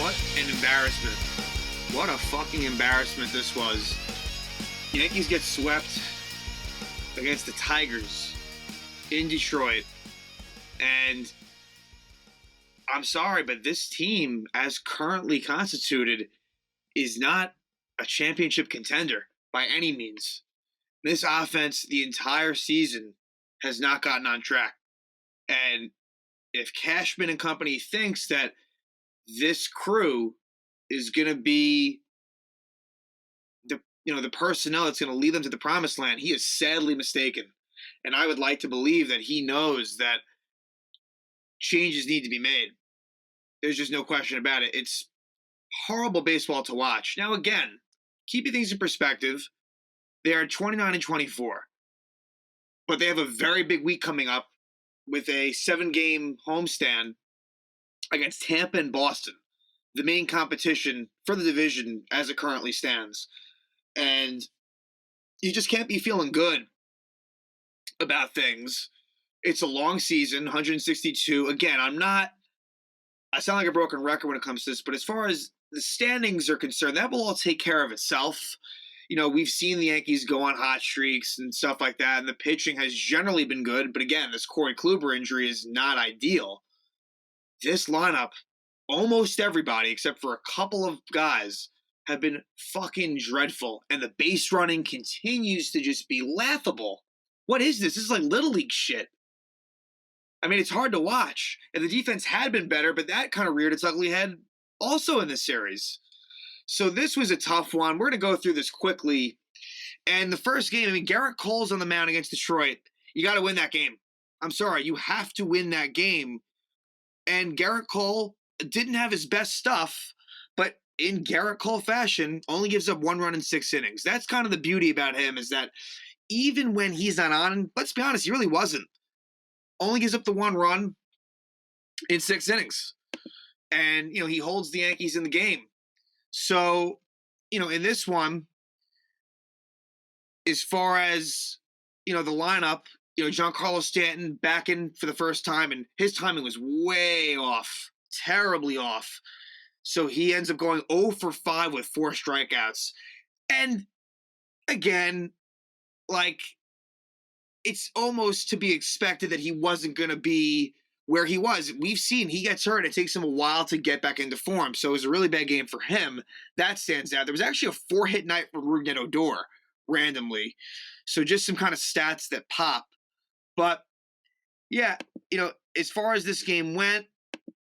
What an embarrassment. What a fucking embarrassment this was. Yankees get swept against the Tigers in Detroit. And I'm sorry, but this team, as currently constituted, is not a championship contender by any means. This offense, the entire season, has not gotten on track. And if Cashman and company thinks that this crew is going to be the personnel that's going to lead them to the promised land, he is sadly mistaken. And I would like to believe that he knows that changes need to be made. There's just no question about it. It's horrible baseball to watch. Now, again, keeping things in perspective, they are 29-24, but they have a very big week coming up with a 7-game homestand against Tampa and Boston, the main competition for the division as it currently stands. And you just can't be feeling good about things. It's a long season, 162. Again, I sound like a broken record when it comes to this, but as far as the standings are concerned, that will all take care of itself. We've seen the Yankees go on hot streaks and stuff like that, and the pitching has generally been good. But again, this Corey Kluber injury is not ideal. This lineup, almost everybody except for a couple of guys, have been fucking dreadful. And the base running continues to just be laughable. What is this? This is like Little League shit. I mean, it's hard to watch. And the defense had been better, but that kind of reared its ugly head also in this series. So this was a tough one. We're going to go through this quickly. And the first game, Garrett Cole's on the mound against Detroit. You got to win that game. I'm sorry, you have to win that game. And Garrett Cole didn't have his best stuff, but in Garrett Cole fashion, only gives up 1 run in 6 innings. That's kind of the beauty about him, is that even when he's not on, let's be honest, he really wasn't. Only gives up the 1 run in 6 innings. And, he holds the Yankees in the game. So, in this one, as far as, the lineup, Giancarlo Stanton back in for the first time, and his timing was way off, terribly off. So he ends up going 0 for 5 with 4 strikeouts. And again, it's almost to be expected that he wasn't going to be where he was. We've seen he gets hurt. It takes him a while to get back into form. So it was a really bad game for him. That stands out. There was actually a 4-hit night for Rougned Odor randomly. So just some kind of stats that pop. But, yeah, as far as this game went,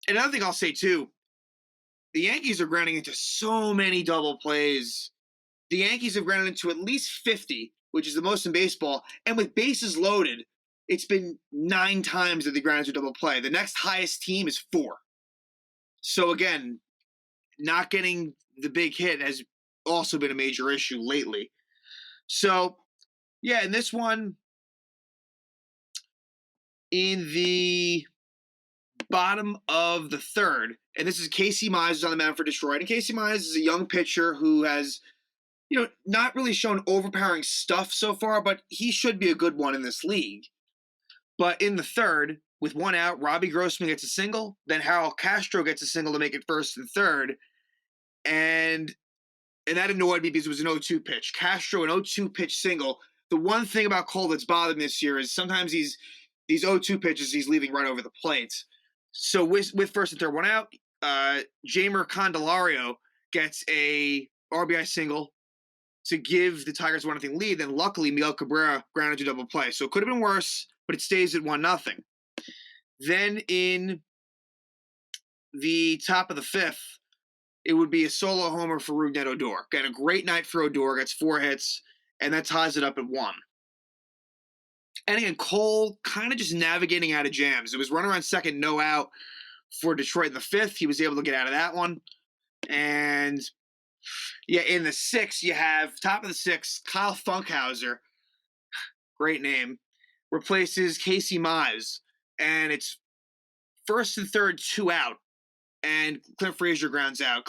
and another thing I'll say, too, the Yankees are grounding into so many double plays. The Yankees have grounded into at least 50, which is the most in baseball. And with bases loaded, it's been 9 times that they grounded into a double play. The next highest team is 4. So, again, not getting the big hit has also been a major issue lately. So, yeah, in this one, in the bottom of the third, and this is Casey Mize on the mound for Detroit. And Casey Mize is a young pitcher who has, not really shown overpowering stuff so far, but he should be a good one in this league. But in the third, with 1 out, Robbie Grossman gets a single. Then Harold Castro gets a single to make it first and third. And that annoyed me because it was an 0-2 pitch. Castro, an 0-2 pitch single. The one thing about Cole that's bothered me this year is sometimes these 0-2 pitches he's leaving right over the plate. So with first and third, 1 out, Jamer Candelario gets a RBI single to give the Tigers 1-0 lead. Then luckily Miguel Cabrera grounded to double play. So it could have been worse, but it stays at 1-0. Then in the top of the 5th, it would be a solo homer for Rougned Odor. Got a great night for Odor, gets 4 hits, and that ties it up at 1. And again, Cole kind of just navigating out of jams. It was runner on second, no out for Detroit in the 5th. He was able to get out of that one. And, yeah, in the 6th, you have, top of the 6th, Kyle Funkhauser, great name, replaces Casey Mize. And it's first and third, 2 out. And Clint Frazier grounds out.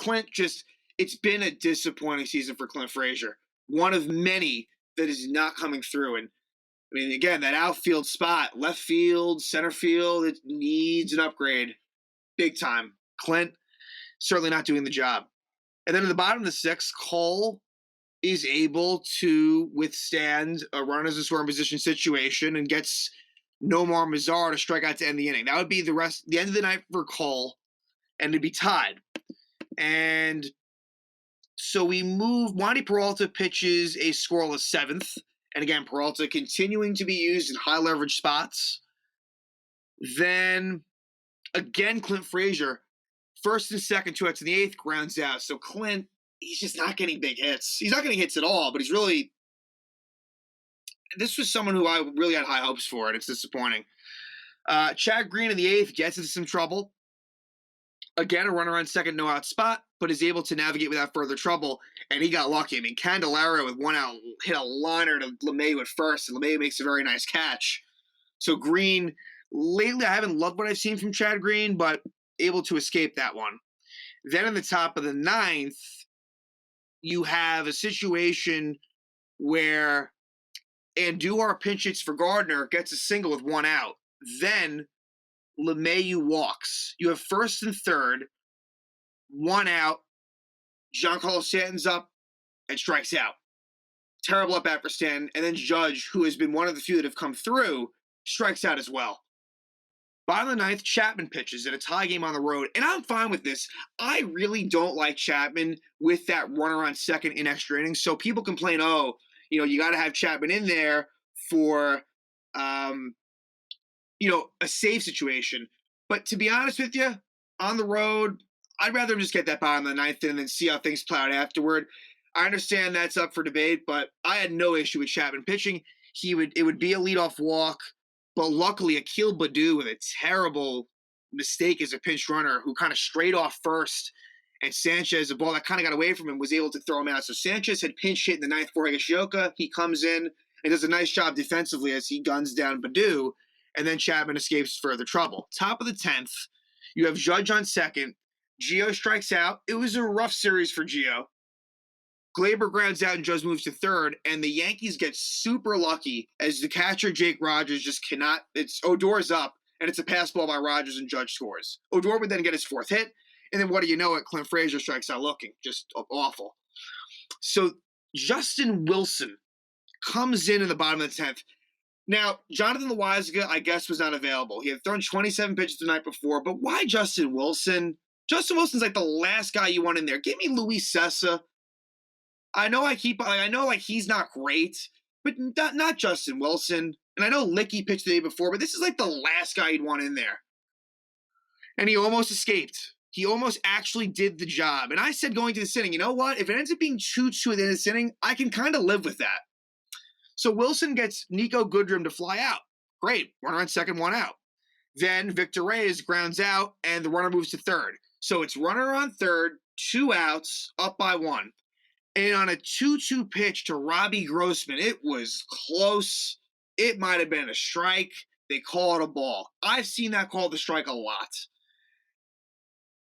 It's been a disappointing season for Clint Frazier. One of many that is not coming through. And I mean, again, that outfield spot, left field, center field, it needs an upgrade. Big time. Clint, certainly not doing the job. And then in the bottom of the sixth, Cole is able to withstand a runners in scoring position situation and gets Nomar Mazar to strike out to end the inning. That would be the end of the night for Cole, and it'd be tied. And so we move. Wandy Peralta pitches a scoreless seventh. And again, Peralta continuing to be used in high leverage spots. Then again, Clint Frazier, first and second, 2 outs in the eighth, grounds out. So Clint, he's just not getting big hits. He's not getting hits at all, but he's really. This was someone who I really had high hopes for, and it's disappointing. Chad Green in the eighth gets into some trouble. Again, a runner on second, no out spot, but is able to navigate without further trouble, and he got lucky. I mean, Candelario with 1 out hit a liner to LeMahieu at first, and LeMahieu makes a very nice catch. So Green, lately I haven't loved what I've seen from Chad Green, but able to escape that one. Then in the top of the ninth, you have a situation where Andujar pinch hits for Gardner, gets a single with 1 out. Then LeMahieu walks. You have first and third, 1 out. Giancarlo Stanton's up and strikes out. Terrible at bat for Stanton. And then Judge, who has been one of the few that have come through, strikes out as well. Bottom of the ninth, Chapman pitches in a tie game on the road. And I'm fine with this. I really don't like Chapman with that runner on second in extra innings. So people complain, you got to have Chapman in there for a safe situation. But to be honest with you, on the road, I'd rather him just get that bottom of the ninth and then see how things play out afterward. I understand that's up for debate, but I had no issue with Chapman pitching. It would be a leadoff walk, but luckily Akil Baddoo with a terrible mistake as a pinch runner who kind of strayed off first, and Sanchez, a ball that kind of got away from him, was able to throw him out. So Sanchez had pinch hit in the ninth for Higashioka. He comes in and does a nice job defensively as he guns down Baddoo, and then Chapman escapes further trouble. Top of the 10th, you have Judge on second. Gio strikes out. It was a rough series for Gio. Glaber grounds out and Judge moves to third, and the Yankees get super lucky as the catcher, Jake Rogers, just cannot. Odor's up, and it's a pass ball by Rogers, and Judge scores. Odor would then get his fourth hit, and then what do you know it? Clint Frazier strikes out looking. Just awful. So Justin Wilson comes in the bottom of the 10th. Now, Jonathan Loaisiga, I guess, was not available. He had thrown 27 pitches the night before, but why Justin Wilson? Justin Wilson's like the last guy you want in there. Give me Luis Sessa. I know he's not great, but not Justin Wilson. And I know Licky pitched the day before, but this is like the last guy you'd want in there. And he almost escaped. He almost actually did the job. And I said going to this inning, you know what? If it ends up being 2-2 at the end of this inning, I can kind of live with that. So Wilson gets Nico Goodrum to fly out. Great. Runner on second, 1 out. Then Victor Reyes grounds out, and the runner moves to third. So it's runner on third, 2 outs, up by 1. And on a 2-2 pitch to Robbie Grossman, it was close. It might have been a strike. They call it a ball. I've seen that called a strike a lot.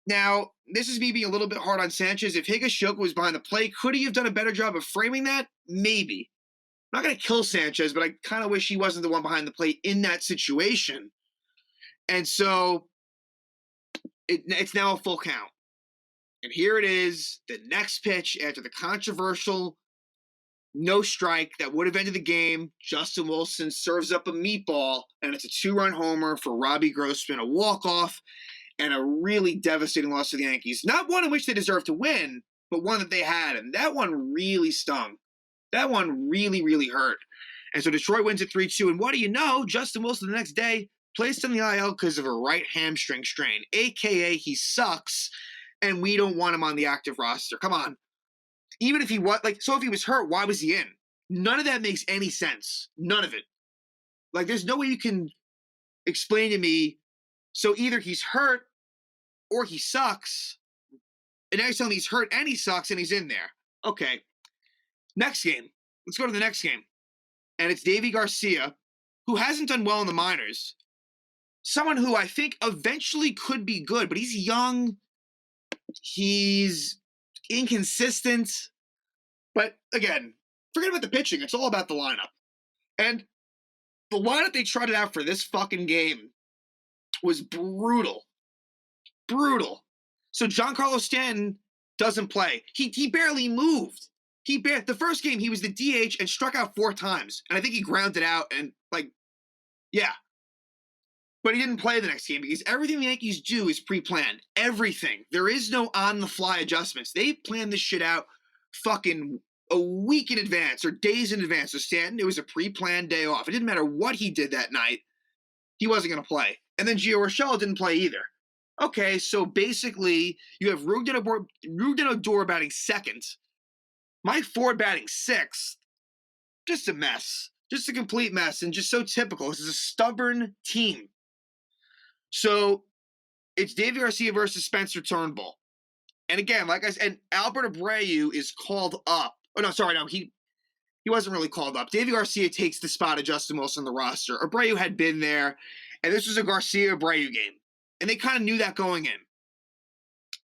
Now, this is me being a little bit hard on Sanchez. If Higashioka was behind the plate, could he have done a better job of framing that? Maybe. I'm not going to kill Sanchez, but I kind of wish he wasn't the one behind the plate in that situation. And so it's now a full count. And here it is, the next pitch after the controversial no strike that would have ended the game. Justin Wilson serves up a meatball, and it's a 2-run homer for Robbie Grossman, a walk-off, and a really devastating loss to the Yankees. Not one in which they deserved to win, but one that they had, and that one really stung. That one really, really hurt. And so Detroit wins at 3-2, and what do you know? Justin Wilson the next day placed on the IL because of a right hamstring strain, a.k.a. he sucks, and we don't want him on the active roster. Come on. Even if he was, so if he was hurt, why was he in? None of that makes any sense. None of it. There's no way you can explain to me, so either he's hurt or he sucks, and now you're telling me he's hurt and he sucks and he's in there. Okay. Next game. Let's go to the next game. And it's Davy Garcia, who hasn't done well in the minors. Someone who I think eventually could be good, but he's young. He's inconsistent. But again, forget about the pitching. It's all about the lineup. And the lineup they trotted out for this fucking game was brutal. Brutal. So Giancarlo Stanton doesn't play. He barely moved. The first game he was the DH and struck out 4 times, and I think he grounded out and yeah. But he didn't play the next game because everything the Yankees do is pre-planned. Everything. There is no on-the-fly adjustments. They plan this shit out fucking a week in advance or days in advance. So Stanton, it was a pre-planned day off. It didn't matter what he did that night. He wasn't going to play. And then Gio Urshela didn't play either. Okay, so basically you have Rougned Odor batting second, Mike Ford batting sixth. Just a mess. Just a complete mess and just so typical. This is a stubborn team. So it's David Garcia versus Spencer Turnbull. And again, like I said, and Albert Abreu is called up. Oh, no, sorry, no, he wasn't really called up. David Garcia takes the spot of Justin Wilson on the roster. Abreu had been there, and this was a Garcia-Abreu game. And they kind of knew that going in.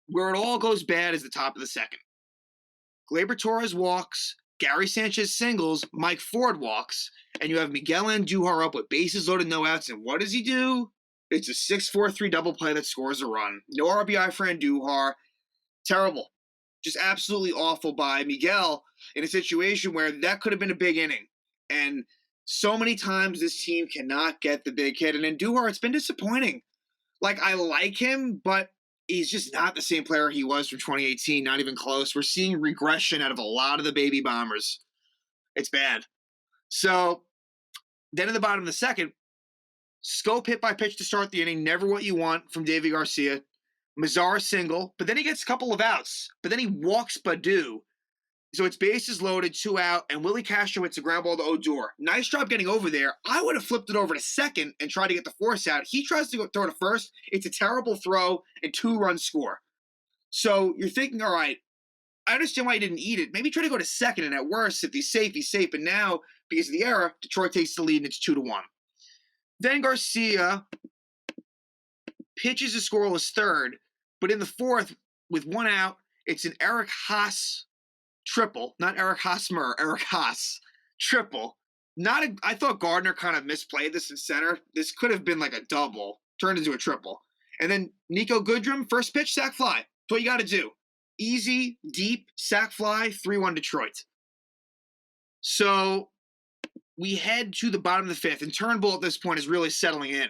Where it all goes bad is the top of the second. Gleyber Torres walks, Gary Sanchez singles, Mike Ford walks, and you have Miguel Andujar up with bases loaded, no outs, and what does he do? It's a 6-4-3 double play that scores a run. No RBI for Andujar. Terrible. Just absolutely awful by Miguel in a situation where that could have been a big inning. And so many times this team cannot get the big hit. And Andujar, it's been disappointing. Like, I like him, but he's just not the same player he was from 2018, not even close. We're seeing regression out of a lot of the baby bombers. It's bad. So then in the bottom of the second, Scope hit by pitch to start the inning, never what you want from David Garcia. Mazara single, but then he gets a couple of outs. But then he walks Baddoo. So it's bases loaded, 2 out, and Willie Castro hits a ground ball to Odor. Nice job getting over there. I would have flipped it over to second and tried to get the force out. He tries to go throw to first. It's a terrible throw and 2-run score. So you're thinking, all right, I understand why he didn't eat it. Maybe try to go to second, and at worst, if he's safe, he's safe. And now, because of the error, Detroit takes the lead, and it's 2-1. Then Garcia pitches a scoreless third, but in the fourth, with 1 out, it's an Eric Haas triple, not Eric Hosmer, Eric Haas triple. I thought Gardner kind of misplayed this in center. This could have been like a double, turned into a triple. And then Nico Goodrum, first pitch, sac fly. That's what you got to do. Easy, deep, sac fly, 3-1 Detroit. So we head to the bottom of the fifth, and Turnbull at this point is really settling in.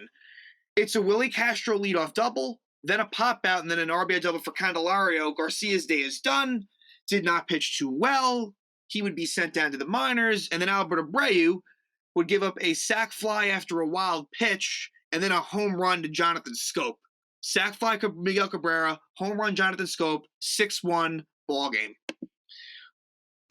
It's a Willie Castro leadoff double, then a pop out, and then an RBI double for Candelario. Garcia's day is done. Did not pitch too well. He would be sent down to the minors, and then Albert Abreu would give up a sac fly after a wild pitch, and then a home run to Jonathan Scope. Sac fly Miguel Cabrera, home run Jonathan Scope, 6-1 ball game.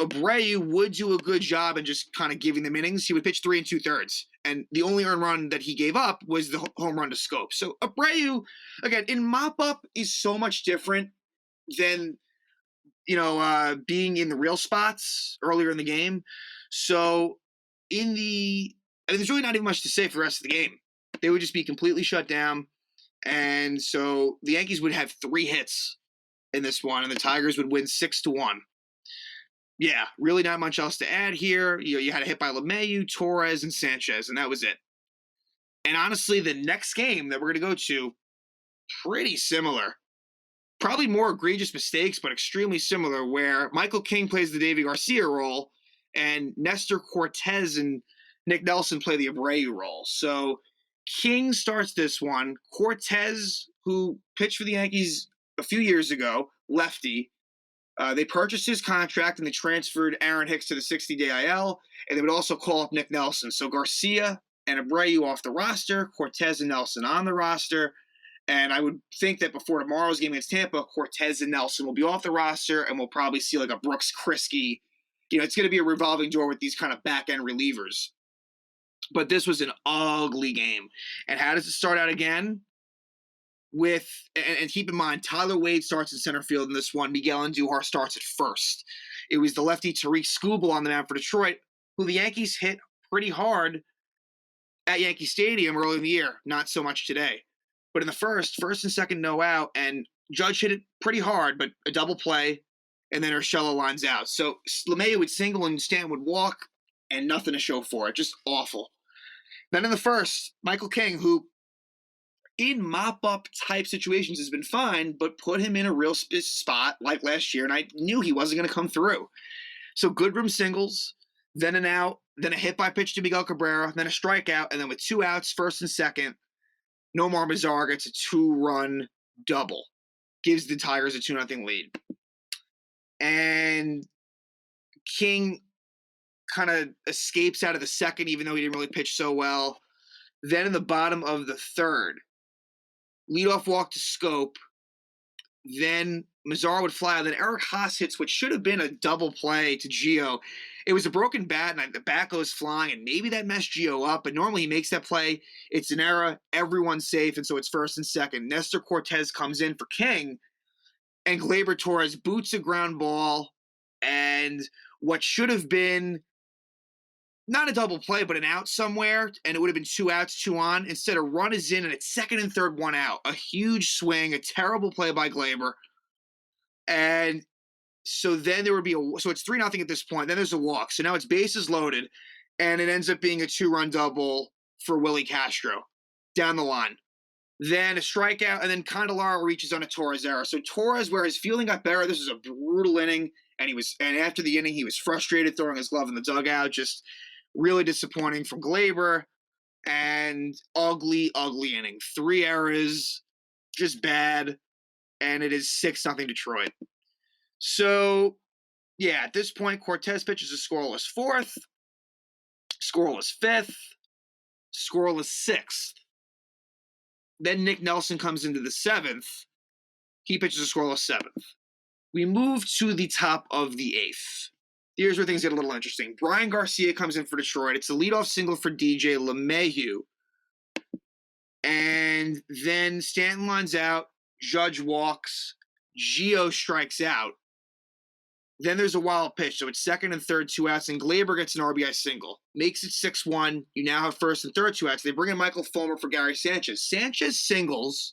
Abreu would do a good job in just kind of giving them innings. He would pitch 3 2/3, and the only earned run that he gave up was the home run to Scope. So Abreu, again, in mop-up is so much different than being in the real spots earlier in the game. So there's really not even much to say for the rest of the game. They would just be completely shut down, and so the Yankees would have 3 hits in this one, and the Tigers would win 6-1. Yeah, really not much else to add here. You had a hit by LeMahieu, Torres, and Sanchez, and that was it. And honestly, the next game that we're going to go to, pretty similar. Probably more egregious mistakes, but extremely similar, where Michael King plays the David Garcia role, and Nestor Cortez and Nick Nelson play the Abreu role. So King starts this one. Cortez, who pitched for the Yankees a few years ago, lefty, they purchased his contract and they transferred Aaron Hicks to the 60-day IL, and they would also call up Nick Nelson. So Garcia and Abreu off the roster, Cortez and Nelson on the roster, and I would think that before tomorrow's game against Tampa, Cortez and Nelson will be off the roster, and we'll probably see like a Brooks Kriske. It's going to be a revolving door with these kind of back-end relievers. But this was an ugly game. And how does it start out again? And keep in mind, Tyler Wade starts in center field in this one. Miguel Andujar starts at first. It was the lefty Tariq Skubal on the mound for Detroit, who the Yankees hit pretty hard at Yankee Stadium early in the year. Not so much today. But in the first and second, no out, and Judge hit it pretty hard, but a double play, and then Urshela lines out. So LeMahieu would single and Stanton would walk, and nothing to show for it. Just awful. Then in the first, Michael King, who in mop-up type situations has been fine, but put him in a real spot like last year, and I knew he wasn't going to come through. So Goodrum singles, then an out, then a hit by pitch to Miguel Cabrera, then a strikeout, and then with 2 outs, first and second, Nomar Mazara gets a 2-run double. Gives the Tigers a 2-0 lead. And King kind of escapes out of the second, even though he didn't really pitch so well. Then in the bottom of the third, leadoff walk to Scope. Then Mazara would fly out. Then Eric Haas hits what should have been a double play to Gio. It was a broken bat, and the bat goes flying, and maybe that messed Gio up, but normally he makes that play. It's an error. Everyone's safe, and so it's first and second. Nestor Cortez comes in for King, and Gleyber Torres boots a ground ball, and what should have been not a double play, but an out somewhere, and it would have been 2 outs, 2 on. Instead, a run is in, and it's second and third, 1 out. A huge swing, a terrible play by Gleyber. And so then there would be so it's 3-0 at this point. Then there's a walk. So now it's bases loaded, and it ends up being a 2-run double for Willie Castro down the line. Then a strikeout, and then Candelara reaches on a Torres error. So Torres, where his fielding got better, this was a brutal inning, and after the inning, he was frustrated, throwing his glove in the dugout, just really disappointing from Gleyber, and ugly inning. 3 errors, just bad, and it is 6-0 Detroit. So, yeah, at this point, Cortez pitches a scoreless 4th, scoreless 5th, scoreless 6th. Then Nick Nelson comes into the 7th. He pitches a scoreless 7th. We move to the top of the 8th. Here's where things get a little interesting. Brian Garcia comes in for Detroit. It's a leadoff single for DJ LeMahieu. And then Stanton lines out. Judge walks. Gio strikes out. Then there's a wild pitch. So it's second and third, 2 outs. And Gleyber gets an RBI single. Makes it 6-1. You now have first and third, 2 outs. They bring in Michael Fulmer for Gary Sanchez. Sanchez singles.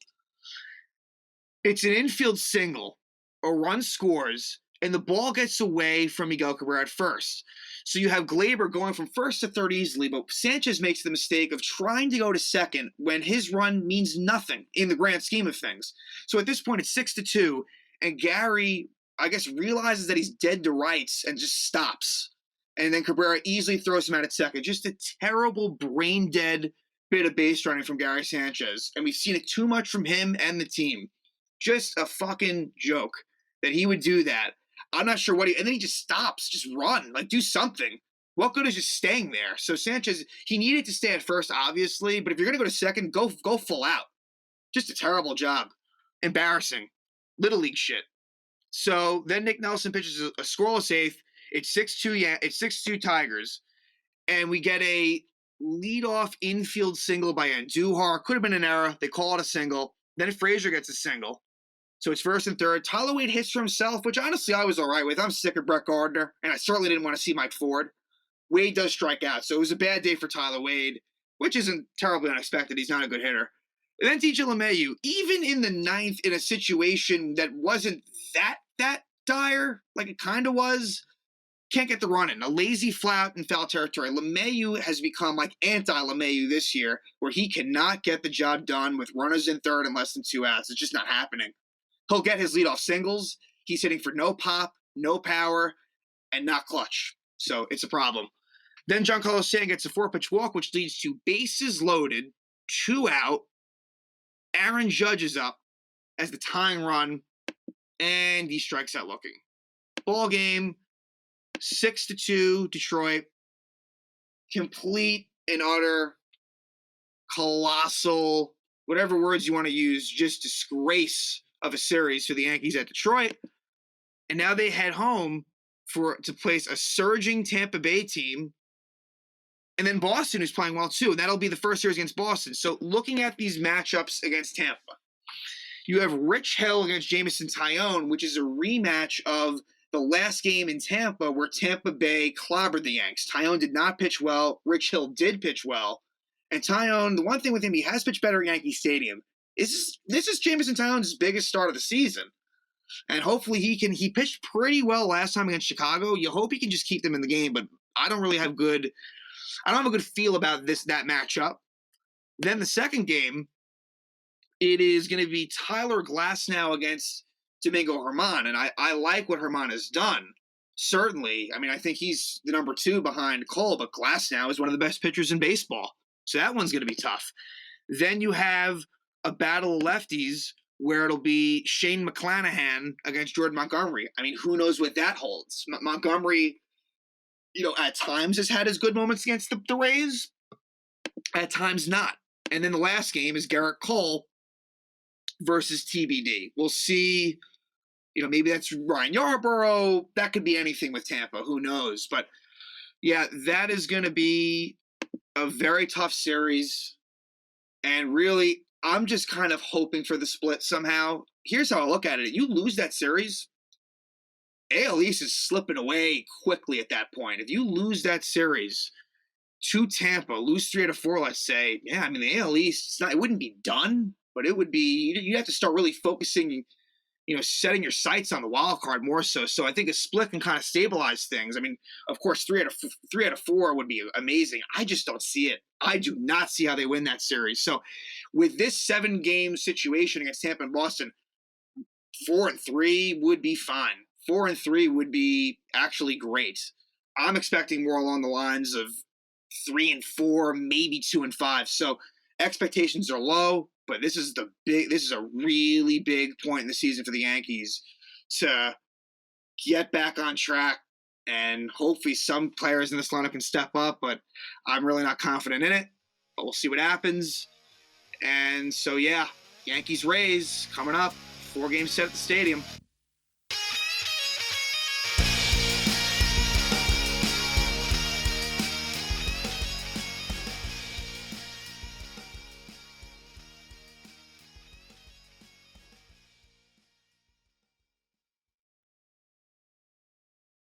It's an infield single. A run scores, and the ball gets away from Miguel Cabrera at first. So you have Gleyber going from first to third easily, but Sanchez makes the mistake of trying to go to second when his run means nothing in the grand scheme of things. So at this point, it's 6-2, and Gary, I guess, realizes that he's dead to rights and just stops. And then Cabrera easily throws him out at second. Just a terrible, brain-dead bit of base running from Gary Sanchez, and we've seen it too much from him and the team. Just a fucking joke that he would do that. I'm not sure what and then he just stops, just run, like do something. What good is just staying there? So Sanchez, he needed to stay at first, obviously, but if you're going to go to second, go full out. Just a terrible job. Embarrassing. Little league shit. So then Nick Nelson pitches a scoreless 8th. It's 6-2, it's 6-2 Tigers. And we get a leadoff infield single by Andujar. Could have been an error. They call it a single. Then Frazier gets a single. So it's first and third. Tyler Wade hits for himself, which honestly I was all right with. I'm sick of Brett Gardner, and I certainly didn't want to see Mike Ford. Wade does strike out, so it was a bad day for Tyler Wade, which isn't terribly unexpected. He's not a good hitter. And then DJ LeMahieu, even in the 9th, in a situation that wasn't that dire, like it kind of was, can't get the run in. A lazy flat in foul territory. LeMahieu has become like anti-LeMahieu this year, where he cannot get the job done with runners in third and less than 2 outs. It's just not happening. He'll get his leadoff singles. He's hitting for no pop, no power, and not clutch. So it's a problem. Then Giancarlo Stanton gets a 4-pitch walk, which leads to bases loaded, 2 out. Aaron Judge is up as the tying run, and he strikes out looking. Ball game, 6-2 Detroit. Complete and utter, colossal, whatever words you want to use, just disgrace of a series for the Yankees at Detroit. And now they head home to place a surging Tampa Bay team. And then Boston is playing well too. And that'll be the first series against Boston. So looking at these matchups against Tampa, you have Rich Hill against Jameson Taillon, which is a rematch of the last game in Tampa where Tampa Bay clobbered the Yanks. Taillon did not pitch well. Rich Hill did pitch well. And Taillon, the one thing with him, he has pitched better at Yankee Stadium. This is Jameson Taillon's biggest start of the season. And hopefully he pitched pretty well last time against Chicago. You hope he can just keep them in the game, but I don't have a good feel about that matchup. Then the second game, it is going to be Tyler Glasnow against Domingo Germán, and I like what Germán has done. Certainly, I mean, I think he's the number 2 behind Cole, but Glasnow is one of the best pitchers in baseball, so that one's going to be tough. Then you have a battle of lefties where it'll be Shane McClanahan against Jordan Montgomery. I mean, who knows what that holds? Montgomery, at times has had his good moments against the Rays, at times not. And then the last game is Garrett Cole versus TBD. We'll see. Maybe that's Ryan Yarborough. That could be anything with Tampa. Who knows? But yeah, that is going to be a very tough series. And really, I'm just kind of hoping for the split somehow. Here's how I look at it. You lose that series, AL East is slipping away quickly at that point. If you lose that series to Tampa, lose 3 out of 4, let's say, yeah, I mean, the AL East, it wouldn't be done, but it would be, you have to start really focusing, setting your sights on the wild card more so. So I think a split can kind of stabilize things. I mean, of course, 3 out of 4 would be amazing. I just don't see it. I do not see how they win that series. So with this 7-game situation against Tampa and Boston, 4-3 would be fine. 4-3 would be actually great. I'm expecting more along the lines of 3-4, maybe 2-5. So expectations are low, but this is a really big point in the season for the Yankees to get back on track, and hopefully some players in this lineup can step up, but I'm really not confident in it. But we'll see what happens. And so, yeah, Yankees-Rays coming up, 4 games set at the stadium.